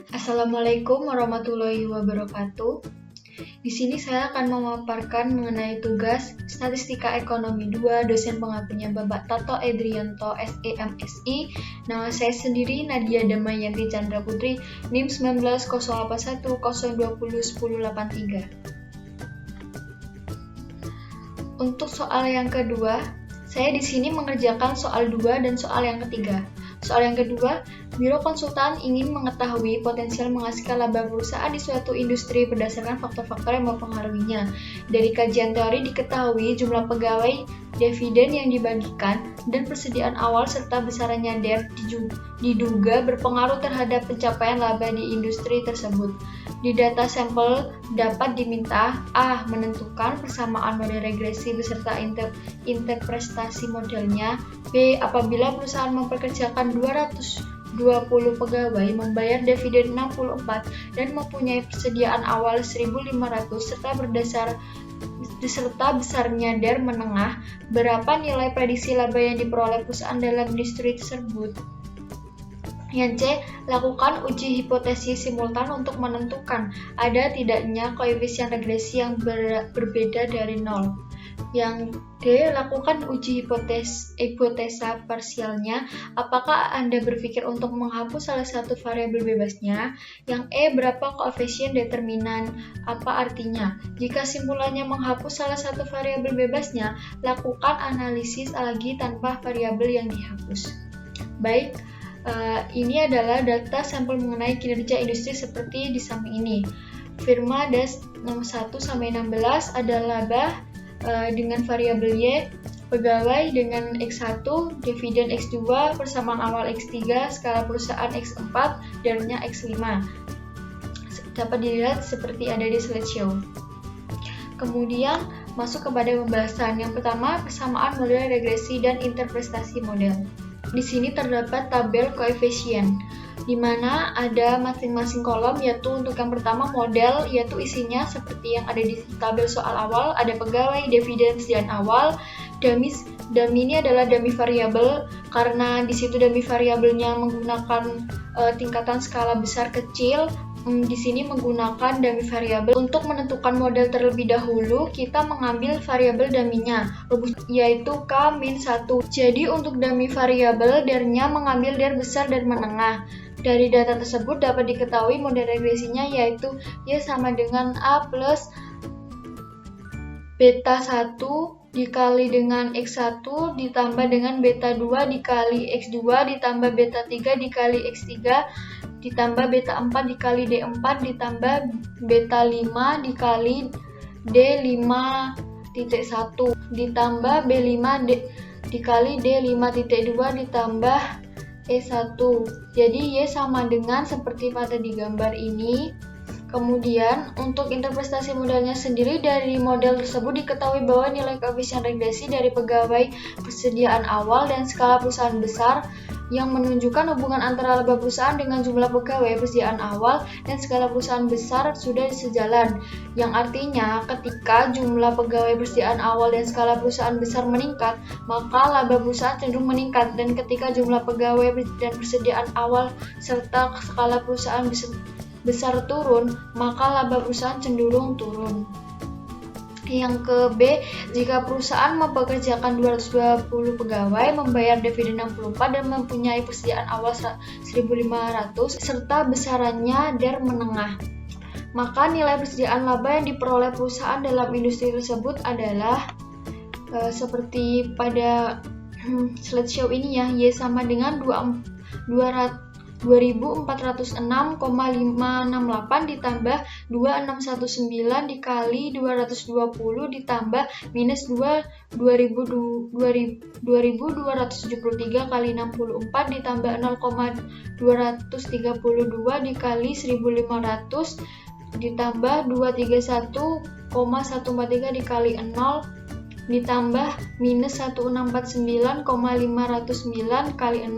Assalamualaikum warahmatullahi wabarakatuh. Di sini saya akan memaparkan mengenai tugas Statistika Ekonomi 2, dosen pengampunya Bapak Tato Edrianto, SEMSI. Nama saya sendiri Nadia Damayanti Chandra Putri, NIM 190810201083. Untuk soal yang kedua, saya di sini mengerjakan soal 2 dan soal yang ketiga. Soal yang kedua, Biro Konsultan ingin mengetahui potensial menghasilkan laba perusahaan di suatu industri berdasarkan faktor-faktor yang mempengaruhinya. Dari kajian teori diketahui jumlah pegawai, dividen yang dibagikan, dan persediaan awal serta besarannya DER diduga berpengaruh terhadap pencapaian laba di industri tersebut. Di data sampel dapat diminta A. Menentukan persamaan model regresi beserta interpretasi modelnya. B. Apabila perusahaan mempekerjakan 220 pegawai, membayar dividen 64, dan mempunyai persediaan awal 1.500 serta besarnya DER menengah, berapa nilai prediksi laba yang diperoleh perusahaan dalam industri tersebut? Yang C. Lakukan uji hipotesis simultan untuk menentukan ada tidaknya koefisien regresi yang berbeda dari 0. Yang D. Lakukan uji hipotesa parsialnya. Apakah Anda berpikir untuk menghapus salah satu variabel bebasnya? Yang E. Berapa koefisien determinan? Apa artinya? Jika simpulannya menghapus salah satu variabel bebasnya, lakukan analisis lagi tanpa variabel yang dihapus. Baik. Ini adalah data sampel mengenai kinerja industri seperti di samping ini. Firma DAS nomor 1 sampai 16 adalah laba dengan variabel Y, pegawai dengan X1, dividen X2, persamaan awal X3, skala perusahaan X4, DER-nya X5. Dapat dilihat seperti ada di slideshow. Kemudian masuk kepada pembahasan. Yang pertama, persamaan model regresi dan interpretasi model. Di sini terdapat tabel koefisien, di mana ada masing-masing kolom, yaitu untuk yang pertama model, yaitu isinya seperti yang ada di tabel soal awal, ada pegawai, dividen, persediaan awal. Dummy ini adalah dummy variabel, karena di situ dummy variabelnya menggunakan tingkatan skala besar kecil. Di sini menggunakan dummy variabel. Untuk menentukan model terlebih dahulu, kita mengambil variabel dummy-nya, yaitu K-1. Jadi untuk dummy variabel, DER-nya mengambil DER besar dan menengah. Dari data tersebut dapat diketahui model regresinya yaitu Y sama dengan A plus beta 1 dikali dengan X1 ditambah dengan beta 2 dikali X2 ditambah beta 3 dikali X3 ditambah beta 4 dikali D4 ditambah beta 5 dikali D5.1 ditambah B5 dikali D5.2 ditambah E1. Jadi Y sama dengan seperti pada di gambar ini. Kemudian untuk interpretasi modelnya sendiri, dari model tersebut diketahui bahwa nilai koefisien regresi dari pegawai, persediaan awal, dan skala perusahaan besar yang menunjukkan hubungan antara laba perusahaan dengan jumlah pegawai, persediaan awal, dan skala perusahaan besar sudah sejalan. Yang artinya ketika jumlah pegawai, persediaan awal, dan skala perusahaan besar meningkat, maka laba perusahaan cenderung meningkat, dan ketika jumlah pegawai dan persediaan awal serta skala perusahaan besar turun, maka laba perusahaan cenderung turun. Yang ke B, jika perusahaan mempekerjakan 220 pegawai, membayar dividen 64 dan mempunyai persediaan awal 1.500 serta besarannya DER menengah, maka nilai persediaan laba yang diperoleh perusahaan dalam industri tersebut adalah seperti pada slideshow ini ya, Y sama dengan 2406,568 ditambah 2619 dikali 220 ditambah minus 2273 kali 64 ditambah 0,232 dikali 1500 ditambah 231,143 dikali 0 ditambah minus 1649,509 kali 0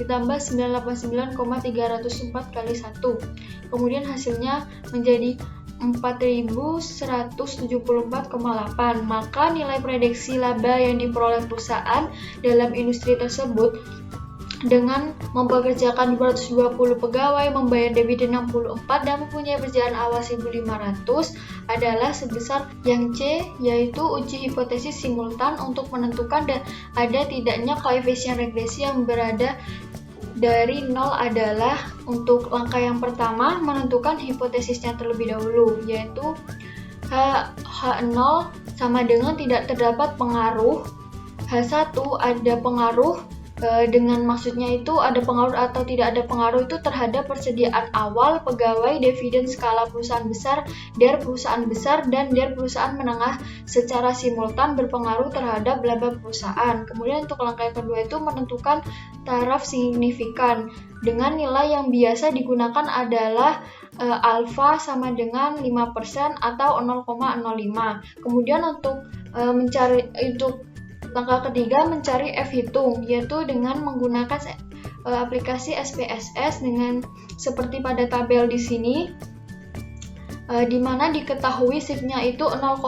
ditambah 989,304 kali 1. Kemudian hasilnya menjadi 4.174,8. Maka nilai prediksi laba yang diperoleh perusahaan dalam industri tersebut dengan mempekerjakan 220 pegawai, membayar dividen 64 dan mempunyai berjalan awal 1.500 adalah sebesar yang C, yaitu uji hipotesis simultan untuk menentukan ada tidaknya koefisien regresi yang berada dari 0 adalah untuk langkah yang pertama menentukan hipotesisnya terlebih dahulu, yaitu H0 sama dengan tidak terdapat pengaruh, H1 ada pengaruh, dengan maksudnya itu ada pengaruh atau tidak ada pengaruh itu terhadap persediaan awal, pegawai, dividen skala perusahaan besar, DER perusahaan besar, dan DER perusahaan menengah secara simultan berpengaruh terhadap laba perusahaan. Kemudian untuk langkah yang kedua itu menentukan taraf signifikan dengan nilai yang biasa digunakan adalah alfa sama dengan 5% atau 0,05. Kemudian untuk langkah ketiga mencari F hitung, yaitu dengan menggunakan aplikasi SPSS dengan seperti pada tabel di sini, di mana diketahui shift-nya itu 0,01.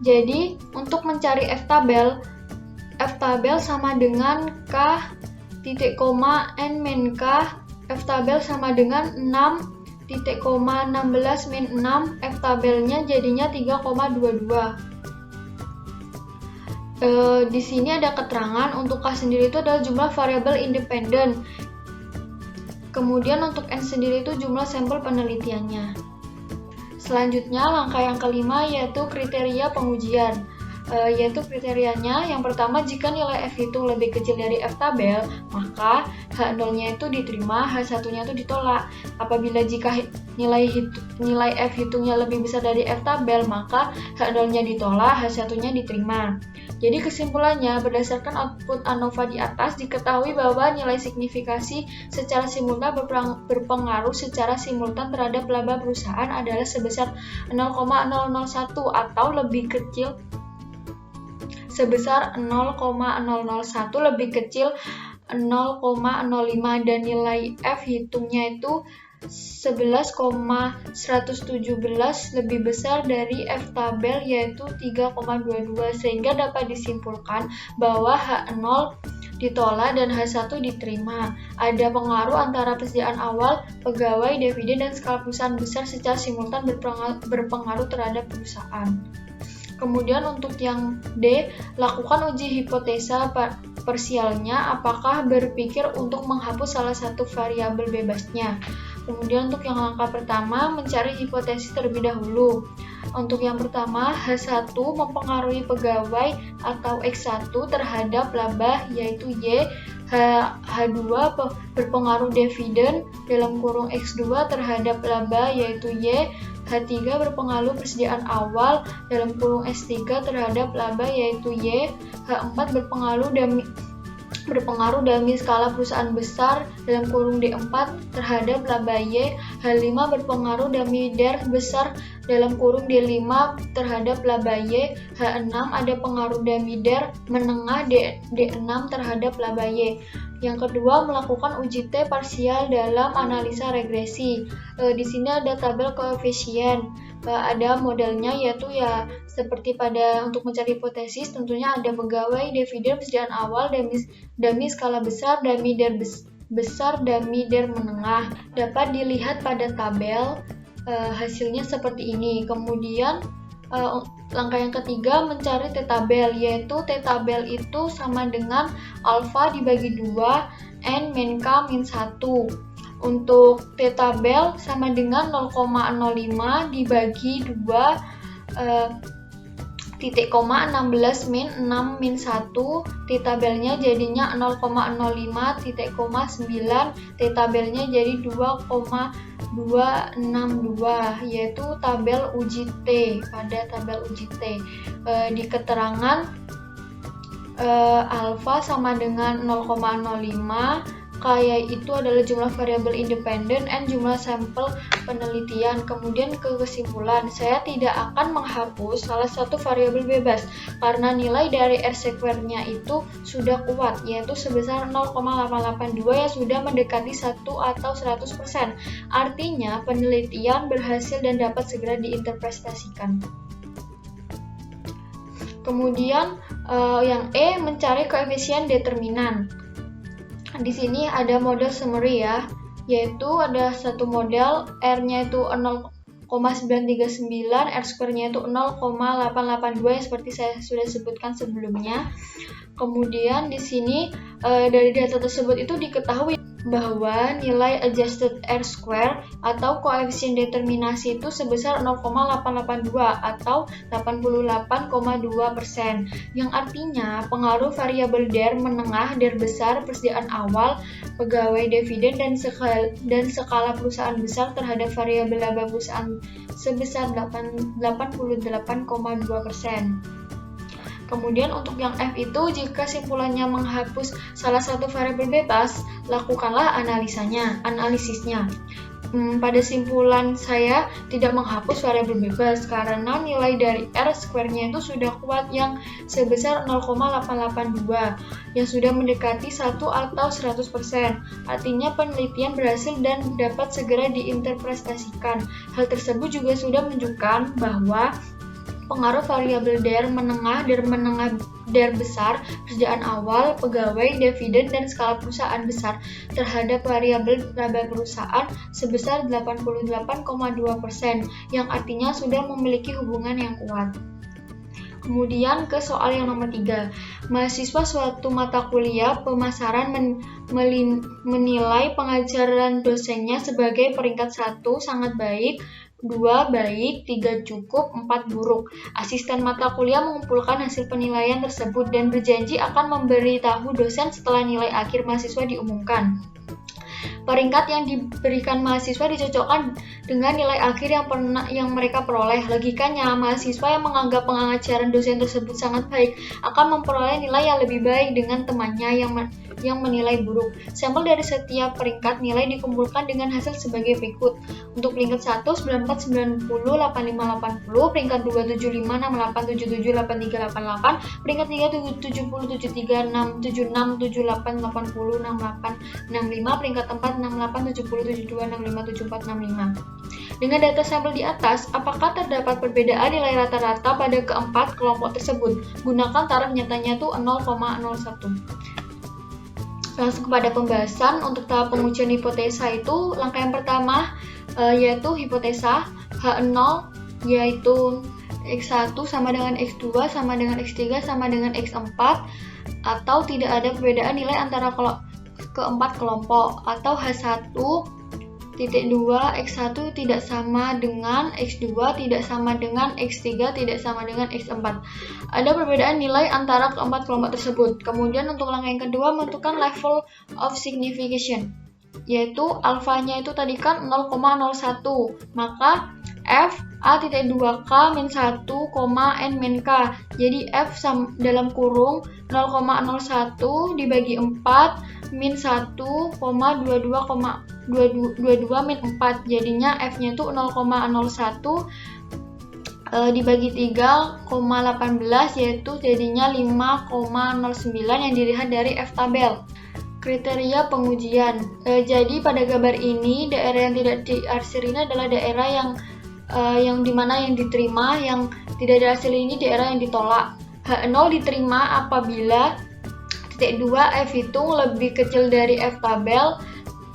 Jadi untuk mencari F tabel sama dengan K titik koma N min K, F tabel sama dengan 6,16 min 6, F tabelnya jadinya 3,22. Di sini ada keterangan untuk K sendiri itu adalah jumlah variabel independen. Kemudian untuk N sendiri itu jumlah sampel penelitiannya. Selanjutnya langkah yang kelima yaitu kriteria pengujian. Yaitu kriterianya yang pertama, jika nilai F hitung lebih kecil dari F tabel, maka H0-nya itu diterima, H1-nya itu ditolak. Apabila jika nilai F hitungnya lebih besar dari F tabel, maka H0-nya ditolak, H1-nya diterima. Jadi kesimpulannya, berdasarkan output ANOVA di atas, diketahui bahwa nilai signifikasi secara simultan berpengaruh secara simultan terhadap laba perusahaan adalah sebesar 0,001 atau lebih kecil sebesar 0,001 lebih kecil 0,05 dan nilai F hitungnya itu 11,117 lebih besar dari F tabel yaitu 3,22, sehingga dapat disimpulkan bahwa H0 ditolak dan H1 diterima. Ada pengaruh antara persediaan awal, pegawai, dividen, dan skala perusahaan besar secara simultan berpengaruh terhadap perusahaan. Kemudian untuk yang D, lakukan uji hipotesa parsialnya, apakah berpikir untuk menghapus salah satu variabel bebasnya. Kemudian untuk yang langkah pertama, mencari hipotesis terlebih dahulu. Untuk yang pertama, H1 mempengaruhi pegawai atau X1 terhadap laba yaitu Y, H2 berpengaruh dividen dalam kurung X2 terhadap laba yaitu Y, H3 berpengaruh persediaan awal dalam kurung S3 terhadap laba yaitu Y, H4 berpengaruh dami skala perusahaan besar dalam kurung D4 terhadap laba Y, H5 berpengaruh dami DER besar dalam kurung D5 terhadap laba Y, H6 ada pengaruh dami DER menengah D6 terhadap laba Y. Yang kedua, melakukan uji T parsial dalam analisa regresi. Di sini ada tabel koefisien, ada modelnya yaitu ya seperti pada untuk mencari hipotesis tentunya ada pegawai, dividen, persediaan awal, dami skala besar, dami DER besar, dami DER menengah. Dapat dilihat pada tabel, hasilnya seperti ini. Kemudian langkah yang ketiga mencari T-tabel, yaitu T-tabel itu sama dengan alfa dibagi 2 N min K min 1. Untuk T-tabel sama dengan 0,05 dibagi 2 titik koma 16 min 6 min 1, T-tabelnya jadinya 0,05 titik koma 9, T-tabelnya jadi 2,262, yaitu tabel uji T. Pada tabel uji T di keterangan alfa sama dengan 0,05, K itu adalah jumlah variabel independen, N jumlah sampel penelitian. Kemudian ke kesimpulan, saya tidak akan menghapus salah satu variabel bebas karena nilai dari R-square-nya itu sudah kuat, yaitu sebesar 0,882 yang sudah mendekati 1 atau 100%. Artinya penelitian berhasil dan dapat segera diinterpretasikan. Kemudian yang E, mencari koefisien determinan. Di sini ada model summary ya, yaitu ada satu model R-nya itu 0,939, R-square-nya itu 0,882 yang seperti saya sudah sebutkan sebelumnya. Kemudian di sini dari data tersebut itu diketahui bahwa nilai adjusted R-square atau koefisien determinasi itu sebesar 0,882 atau 88,2%, yang artinya pengaruh variabel DER menengah, DER besar, persediaan awal, pegawai, dividen, dan skala perusahaan besar terhadap variabel laba perusahaan sebesar 88,2%. Kemudian untuk yang F itu, jika simpulannya menghapus salah satu variabel bebas, lakukanlah analisisnya. Pada simpulan saya tidak menghapus variabel bebas karena nilai dari R-square-nya itu sudah kuat yang sebesar 0,882 yang sudah mendekati 1 atau 100%. Artinya penelitian berhasil dan dapat segera diinterpretasikan. Hal tersebut juga sudah menunjukkan bahwa pengaruh variabel DER menengah, DER besar, persediaan awal, pegawai, dividen, dan skala perusahaan besar terhadap variabel laba perusahaan sebesar 88,2%, yang artinya sudah memiliki hubungan yang kuat. Kemudian ke soal yang nomor 3. Mahasiswa suatu mata kuliah pemasaran menilai pengajaran dosennya sebagai peringkat 1 sangat baik, 2 baik, 3 cukup, 4 buruk. Asisten mata kuliah mengumpulkan hasil penilaian tersebut dan berjanji akan memberitahu dosen setelah nilai akhir mahasiswa diumumkan. Peringkat yang diberikan mahasiswa dicocokkan dengan nilai akhir yang mereka peroleh. Logikanya, mahasiswa yang menganggap pengajaran dosen tersebut sangat baik akan memperoleh nilai yang lebih baik dengan temannya yang menilai buruk. Sampel dari setiap peringkat nilai dikumpulkan dengan hasil sebagai berikut. Untuk peringkat 1, 94, 90, 85, 80, peringkat 2, 75, 68, 77, 83, 88, peringkat 3, 70, 73, 6, 76, 78, 80, 68, 65, peringkat 4, 68, 70, 72, 65, 74, 65. Dengan data sampel di atas, apakah terdapat perbedaan nilai rata-rata pada keempat kelompok tersebut? Gunakan taraf nyatanya itu 0,01. Langsung kepada pembahasan. Untuk tahap pengujian hipotesa itu, langkah yang pertama yaitu hipotesa H0 yaitu X1 sama dengan X2 sama dengan X3 sama dengan X4, atau tidak ada perbedaan nilai antara keempat kelompok, atau H1.2 X1 tidak sama dengan X2 tidak sama dengan X3 tidak sama dengan X4. Ada perbedaan nilai antara keempat kelompok tersebut. Kemudian untuk langkah yang kedua, menentukan level of signification, yaitu alfanya itu tadi kan 0,01, maka F A.2K min 1, N min K. Jadi F dalam kurung 0,01 dibagi 4 min 1, 22 min 4. Jadinya F-nya itu 0,01 dibagi 3,18, yaitu jadinya 5,09 yang dilihat dari F tabel. Kriteria pengujian. Jadi pada gambar ini daerah yang tidak diarsir ini adalah daerah yang dimana yang diterima, yang tidak diarsir ini daerah yang ditolak. H0 diterima apabila titik 2 F hitung lebih kecil dari F tabel,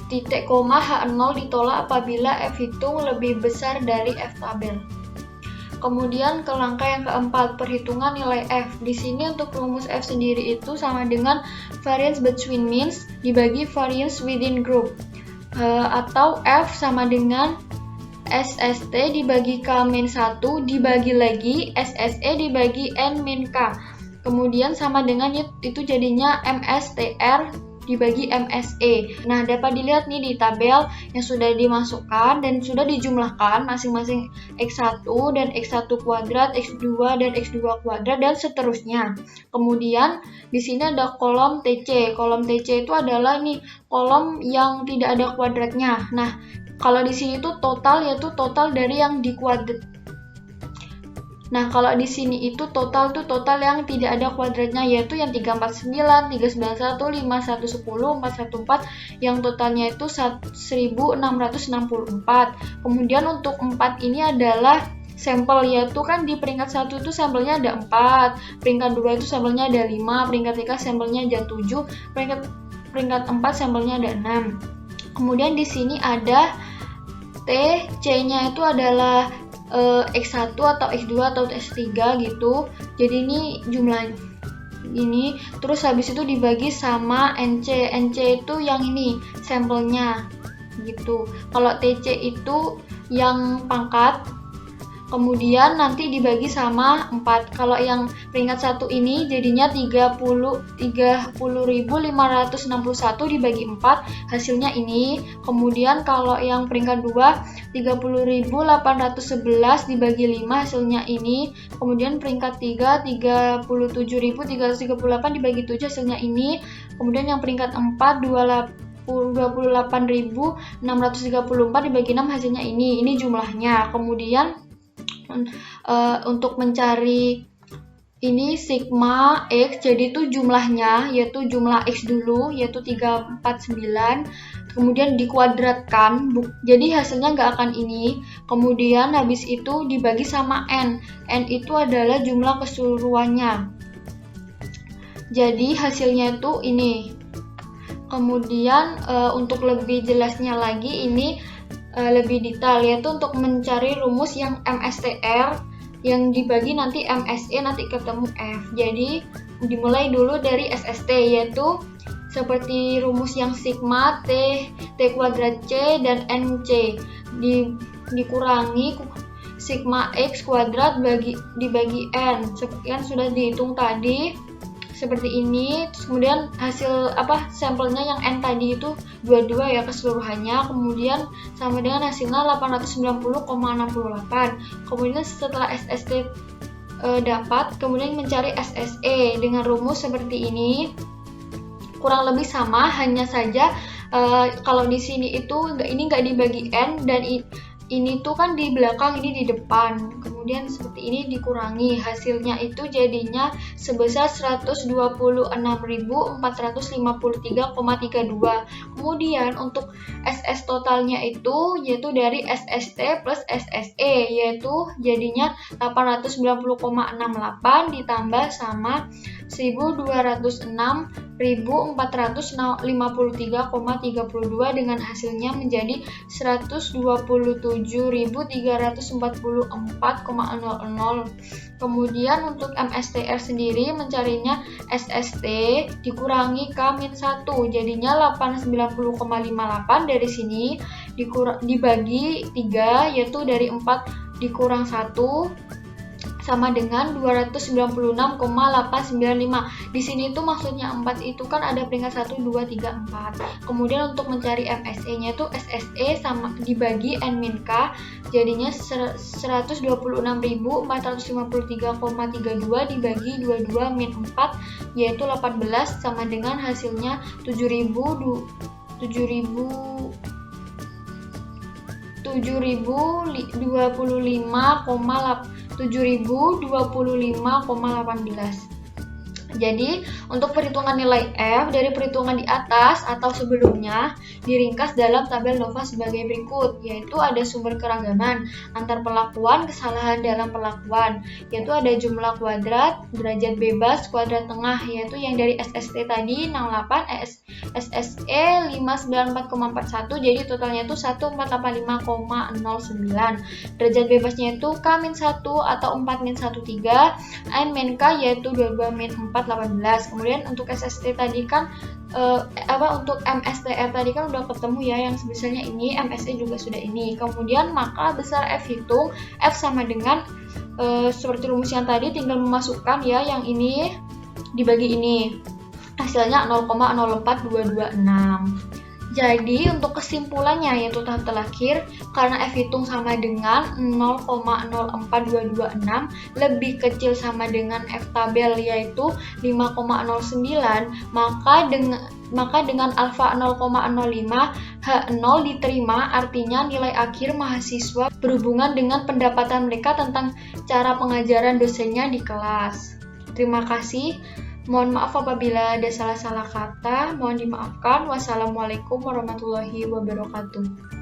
titik koma H0 ditolak apabila F hitung lebih besar dari F tabel. Kemudian ke langkah yang keempat, perhitungan nilai F. Di sini untuk rumus F sendiri itu sama dengan variance between means dibagi variance within group, atau F sama dengan SST dibagi K-1 dibagi lagi SSE dibagi N-K. Kemudian sama dengan itu jadinya MSTR dibagi MSE. Nah, dapat dilihat nih di tabel yang sudah dimasukkan dan sudah dijumlahkan masing-masing X1 dan X1 kuadrat, X2 dan X2 kuadrat, dan seterusnya. Kemudian di sini ada kolom TC. Kolom TC itu adalah nih kolom yang tidak ada kuadratnya. Nah, kalau di sini itu total, yaitu total dari yang dikuadrat. Nah, kalau di sini itu total yang tidak ada kuadratnya, yaitu yang 349, 391, 5110, 414, yang totalnya itu 1664. Kemudian untuk 4 ini adalah sampel, yaitu kan di peringkat 1 itu sampelnya ada 4, peringkat 2 itu sampelnya ada 5, peringkat 3 sampelnya ada 7, peringkat peringkat 4 sampelnya ada 6. Kemudian di sini ada T, C-nya itu adalah X1 atau X2 atau S3 gitu. Jadi ini jumlah ini, terus habis itu dibagi sama NC. NC itu yang ini sampelnya gitu. Kalau TC itu yang pangkat, kemudian nanti dibagi sama 4. Kalau yang peringkat 1 ini jadinya 30.561 dibagi 4, hasilnya ini. Kemudian kalau yang peringkat 2 30.811 dibagi 5, hasilnya ini. Kemudian peringkat 3 37.338 dibagi 7, hasilnya ini. Kemudian yang peringkat 4 28.634 dibagi 6, hasilnya ini. Ini jumlahnya. Kemudian untuk mencari ini sigma X, jadi itu jumlahnya yaitu jumlah X dulu yaitu 349, kemudian dikuadratkan, jadi hasilnya nggak akan ini. Kemudian habis itu dibagi sama N. N itu adalah jumlah keseluruhannya, jadi hasilnya itu ini. Kemudian untuk lebih jelasnya lagi ini lebih detail, yaitu untuk mencari rumus yang MSTR yang dibagi nanti MSE nanti ketemu F. Jadi dimulai dulu dari SST, yaitu seperti rumus yang sigma T kuadrat C dan NC dikurangi sigma X kuadrat dibagi N, seperti yang sudah dihitung tadi seperti ini. Terus kemudian hasil sampelnya yang N tadi itu 22 ya keseluruhannya, kemudian sama dengan hasilnya 890,68. Kemudian setelah SST dapat, kemudian mencari SSE dengan rumus seperti ini, kurang lebih sama, hanya saja kalau di sini itu ini nggak dibagi N dan ini tuh kan di belakang, ini di depan. Kemudian seperti ini dikurangi, hasilnya itu jadinya sebesar 126.453,32. Kemudian untuk SS totalnya itu yaitu dari SST plus SSE, yaitu jadinya 890,68 ditambah sama 1.206.453,32 dengan hasilnya menjadi 127.344,00. Kemudian untuk MSTR sendiri mencarinya SST dikurangi K-1, jadinya 890,58 dari sini dibagi 3, yaitu dari 4 dikurang 1 sama dengan 296,895. Di sini itu maksudnya 4 itu kan ada peringkat 1, 2, 3, 4. Kemudian untuk mencari MSE-nya itu SSE sama dibagi N-K, jadinya 126.453,32 dibagi 22 min 4, yaitu 18, sama dengan hasilnya 7.025,18. Jadi, untuk perhitungan nilai F dari perhitungan di atas atau sebelumnya diringkas dalam tabel Nova sebagai berikut, yaitu ada sumber keragaman antar perlakuan, kesalahan dalam perlakuan, yaitu ada jumlah kuadrat, derajat bebas, kuadrat tengah, yaitu yang dari SST tadi 68, SSE 594,41, jadi totalnya itu 1485,09. Derajat bebasnya itu K-1 atau 4-13, N-K yaitu 22-4 18. Kemudian untuk SST tadi kan untuk MSTR tadi kan udah ketemu ya, yang sebesarnya ini, MSE juga sudah ini. Kemudian maka besar F hitung, F sama dengan seperti rumus yang tadi, tinggal memasukkan ya yang ini dibagi ini, hasilnya 0,04226. Jadi untuk kesimpulannya yaitu tahap terakhir, karena F hitung sama dengan 0,04226 lebih kecil sama dengan F tabel yaitu 5,09, maka dengan alfa 0,05 H0 diterima, artinya nilai akhir mahasiswa berhubungan dengan pendapatan mereka tentang cara pengajaran dosennya di kelas. Terima kasih. Mohon maaf apabila ada salah-salah kata, mohon dimaafkan. Wassalamualaikum warahmatullahi wabarakatuh.